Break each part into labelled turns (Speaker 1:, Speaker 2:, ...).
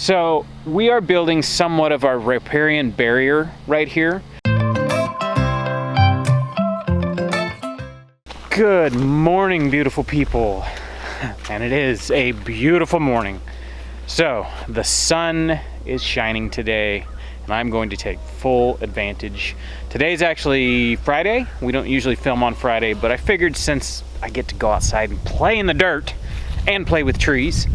Speaker 1: So we are building somewhat of our riparian barrier right here. Good morning, beautiful people. And it is a beautiful morning. So the sun is shining today and I'm going to take full advantage. Today's actually Friday. We don't usually film on Friday, but I figured since I get to go outside and play in the dirt and play with trees,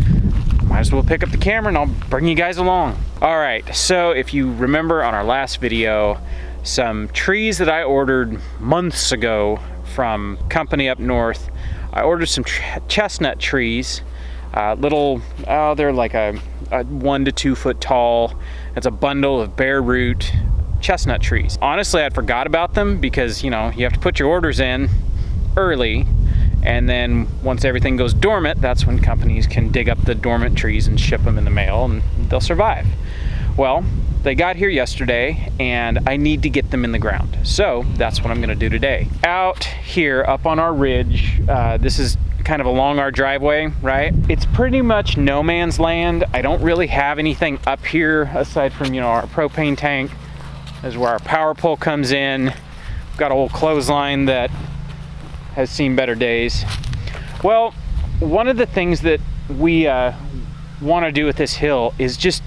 Speaker 1: might as well pick up the camera and I'll bring you guys along. All right, so if you remember on our last video, some trees that I ordered months ago from company up north, I ordered some chestnut trees, they're like a 1 to 2 foot tall. It's a bundle of bare root chestnut trees. Honestly, I'd forgot about them because, you know, you have to put your orders in early, and then once everything goes dormant, that's when companies can dig up the dormant trees and ship them in the mail and they'll survive. Well, they got here yesterday and I need to get them in the ground. So that's what I'm gonna do today. Out here up on our ridge, this is kind of along our driveway, right? It's pretty much no man's land. I don't really have anything up here aside from, you know, our propane tank. This is where our power pole comes in. We've got a whole clothesline that has seen better days. Well, one of the things that we want to do with this hill is just,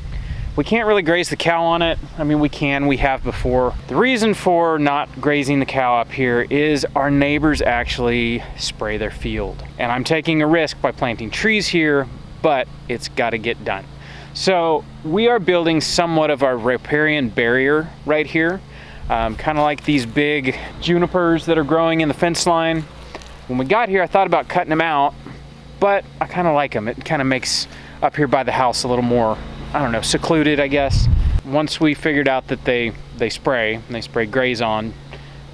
Speaker 1: we can't really graze the cow on it. I mean, we have before. The reason for not grazing the cow up here is our neighbors actually spray their field. And I'm taking a risk by planting trees here, but it's got to get done. So we are building somewhat of our riparian barrier right here. Kind of like these big junipers that are growing in the fence line. When we got here, I thought about cutting them out, but I kind of like them. It kind of makes up here by the house a little more, I don't know, secluded, I guess. Once we figured out that they spray graze on,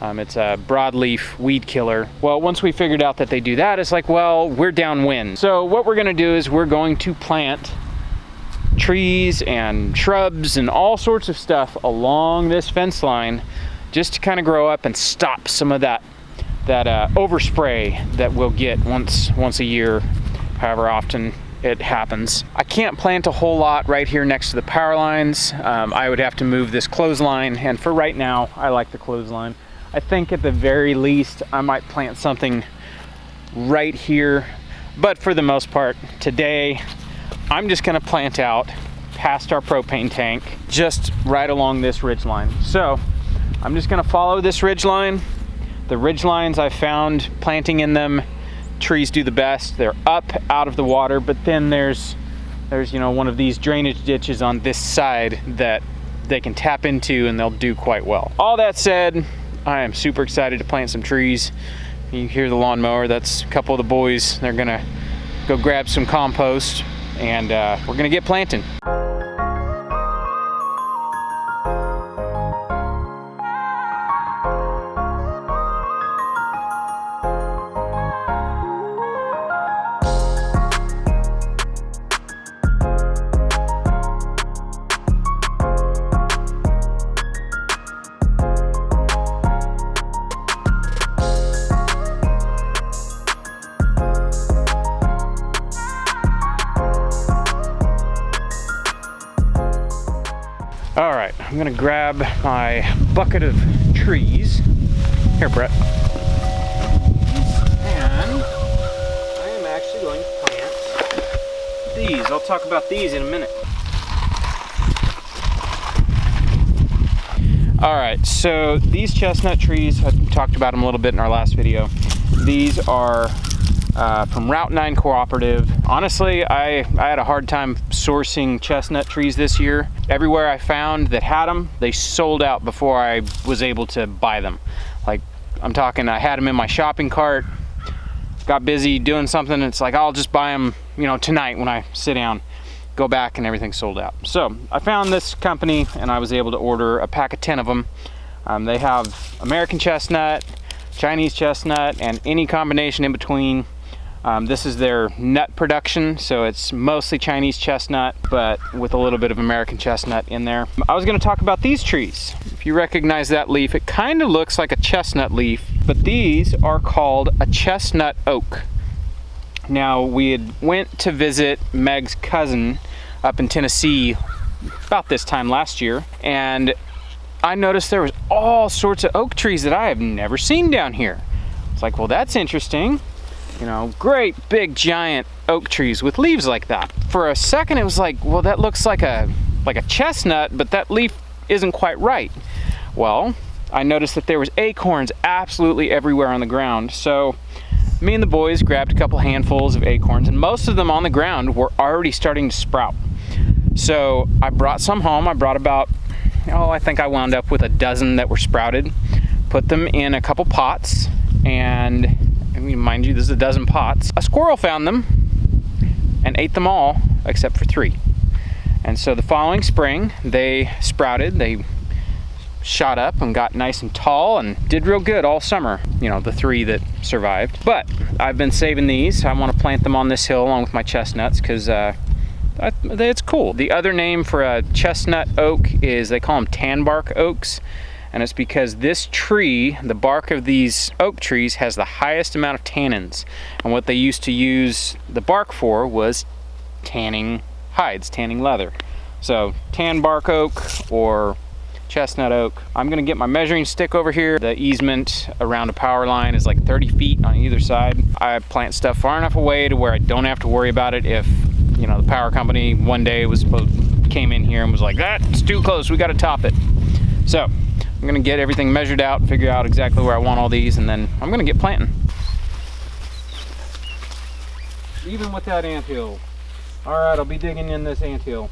Speaker 1: it's a broadleaf weed killer. Well, once we figured out that they do that, it's like, well, we're downwind. So what we're gonna do is we're going to plant trees and shrubs and all sorts of stuff along this fence line just to kind of grow up and stop some of that overspray that we'll get once a year, however often it happens. I can't plant a whole lot right here next to the power lines. I would have to move this clothesline, and for right now I like the clothesline. I think at the very least I might plant something right here, but for the most part today I'm just gonna plant out past our propane tank, just right along this ridge line. So I'm just gonna follow this ridge line. The ridge lines I found, planting in them, trees do the best. They're up out of the water, but then there's you know, one of these drainage ditches on this side that they can tap into and they'll do quite well. All that said, I am super excited to plant some trees. You hear the lawnmower, that's a couple of the boys. They're gonna go grab some compost and we're gonna get planting. All right, I'm gonna grab my bucket of trees. Here, Brett. And I am actually going to plant these. I'll talk about these in a minute. All right, so these chestnut trees, I talked about them a little bit in our last video. These are from Route 9 Cooperative. Honestly, I had a hard time sourcing chestnut trees this year. Everywhere I found that had them, they sold out before I was able to buy them. Like, I'm talking, I had them in my shopping cart, got busy doing something, and it's like, I'll just buy them, you know, tonight when I sit down, go back, and everything's sold out. So I found this company and I was able to order a pack of 10 of them. They have American chestnut, Chinese chestnut, and any combination in between. This is their nut production, so it's mostly Chinese chestnut, but with a little bit of American chestnut in there. I was going to talk about these trees. If you recognize that leaf, it kind of looks like a chestnut leaf, but these are called a chestnut oak. Now, we had went to visit Meg's cousin up in Tennessee about this time last year, and I noticed there was all sorts of oak trees that I have never seen down here. It's like, well, that's interesting. You know, great big giant oak trees with leaves like that. For a second, it was like, well, that looks like a chestnut, but that leaf isn't quite right. Well, I noticed that there was acorns absolutely everywhere on the ground. So me and the boys grabbed a couple handfuls of acorns, and most of them on the ground were already starting to sprout. So I brought some home. I brought about, I think I wound up with a dozen that were sprouted. Put them in a couple pots, and I mean, mind you, this is a dozen pots. A squirrel found them and ate them all except for 3. And so the following spring, they sprouted. They shot up and got nice and tall and did real good all summer, you know, the 3 that survived. But I've been saving these. I want to plant them on this hill along with my chestnuts because it's cool. The other name for a chestnut oak is, they call them tan bark oaks. And it's because this tree, the bark of these oak trees, has the highest amount of tannins. And what they used to use the bark for was tanning hides, tanning leather. So tan bark oak or chestnut oak. I'm gonna get my measuring stick over here. The easement around a power line is like 30 feet on either side. I plant stuff far enough away to where I don't have to worry about it if, you know, the power company one day came in here and was like, that's too close, we gotta top it. So I'm gonna get everything measured out, figure out exactly where I want all these, and then I'm gonna get planting. Even with that anthill. All right, I'll be digging in this anthill.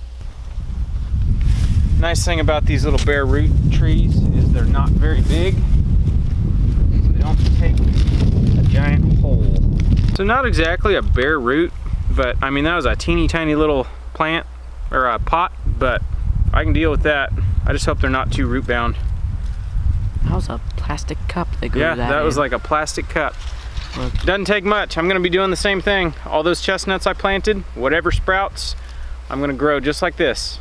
Speaker 1: Nice thing about these little bare root trees is they're not very big, so they don't take a giant hole. So not exactly a bare root, but I mean, that was a teeny tiny little plant or a pot, but I can deal with that. I just hope they're not too root bound.
Speaker 2: That was a plastic cup that grew that.
Speaker 1: Yeah, that was like a plastic cup. Look. Doesn't take much. I'm gonna be doing the same thing. All those chestnuts I planted, whatever sprouts, I'm gonna grow just like this.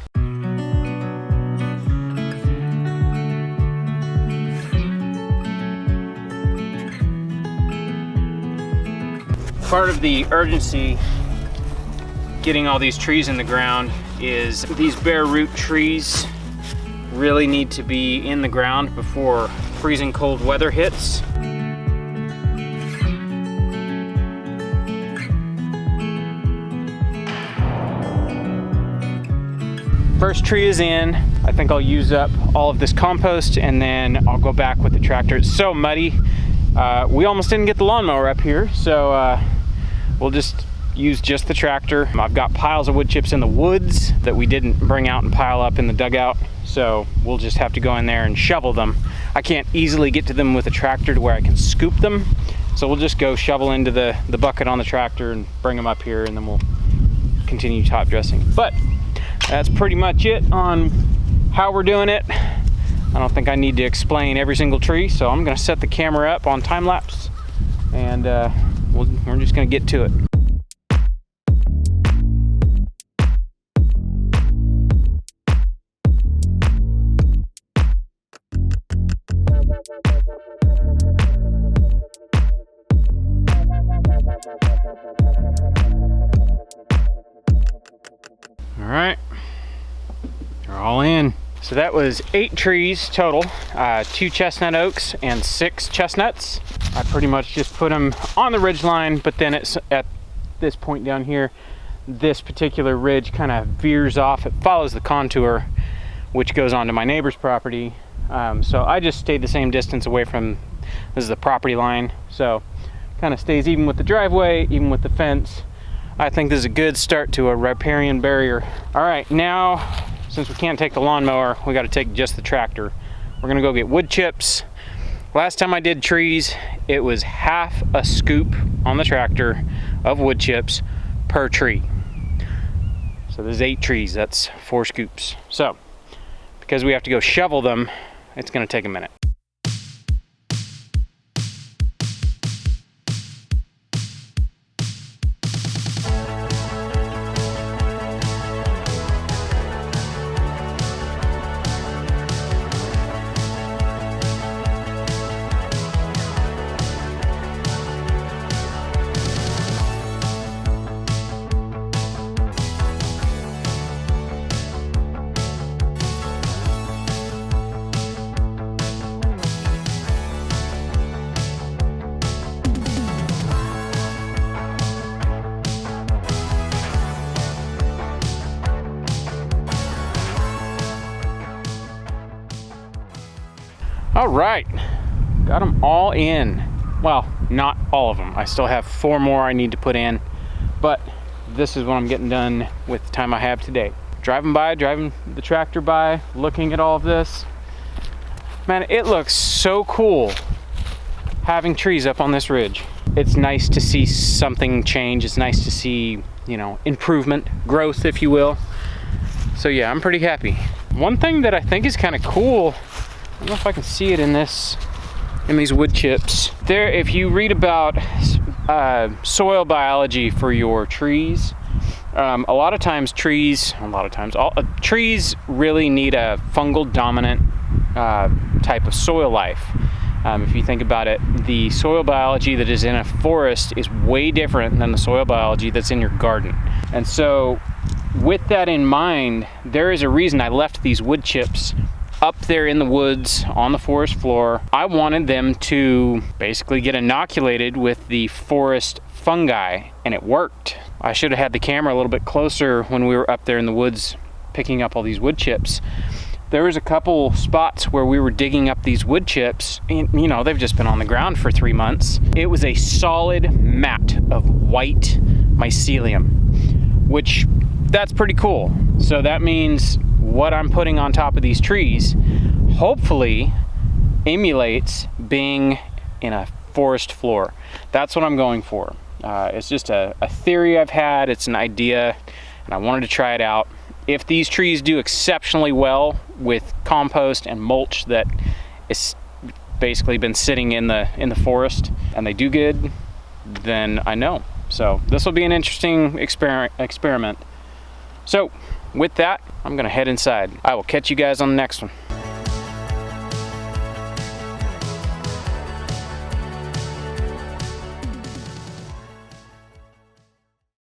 Speaker 1: Part of the urgency getting all these trees in the ground is these bare root trees really need to be in the ground before freezing cold weather hits. First tree is in. I think I'll use up all of this compost and then I'll go back with the tractor. It's so muddy. We almost didn't get the lawnmower up here, so we'll just use just the tractor. I've got piles of wood chips in the woods that we didn't bring out and pile up in the dugout, so we'll just have to go in there and shovel them. I can't easily get to them with a tractor to where I can scoop them, so we'll just go shovel into the bucket on the tractor and bring them up here, and then we'll continue top dressing. But that's pretty much it on how we're doing it. I don't think I need to explain every single tree, so I'm gonna set the camera up on time lapse and we're just gonna get to it. All right, they're all in. So that was 8 trees total, 2 chestnut oaks and 6 chestnuts. I pretty much just put them on the ridge line, but then it's at this point down here, this particular ridge kind of veers off. It follows the contour, which goes onto my neighbor's property. So I just stayed the same distance away from, this is the property line. So kind of stays even with the driveway, even with the fence. I think this is a good start to a riparian barrier. All right, now, since we can't take the lawnmower, we got to take just the tractor. We're gonna go get wood chips. Last time I did trees, it was half a scoop on the tractor of wood chips per tree. So there's 8 trees, that's 4 scoops. So, because we have to go shovel them, it's gonna take a minute. All right, got them all in. Well, not all of them. I still have 4 more I need to put in, but this is what I'm getting done with the time I have today. Driving the tractor by, looking at all of this. Man, it looks so cool having trees up on this ridge. It's nice to see something change. It's nice to see, you know, improvement, growth, if you will. So yeah, I'm pretty happy. One thing that I think is kind of cool, I don't know if I can see it in these wood chips. There, if you read about soil biology for your trees, a lot of times trees really need a fungal dominant type of soil life. If you think about it, the soil biology that is in a forest is way different than the soil biology that's in your garden. And so with that in mind, there is a reason I left these wood chips up there in the woods on the forest floor. I wanted them to basically get inoculated with the forest fungi, and it worked. I should have had the camera a little bit closer when we were up there in the woods picking up all these wood chips. There was a couple spots where we were digging up these wood chips, and you know, they've just been on the ground for 3 months. It was a solid mat of white mycelium, which that's pretty cool. So that means what I'm putting on top of these trees hopefully emulates being in a forest floor. That's what I'm going for. It's just a theory I've had. It's an idea, and I wanted to try it out. If these trees do exceptionally well with compost and mulch that is basically been sitting in the forest, and they do good, then I know. So this will be an interesting experiment. So with that, I'm gonna head inside. I will catch you guys on the next one.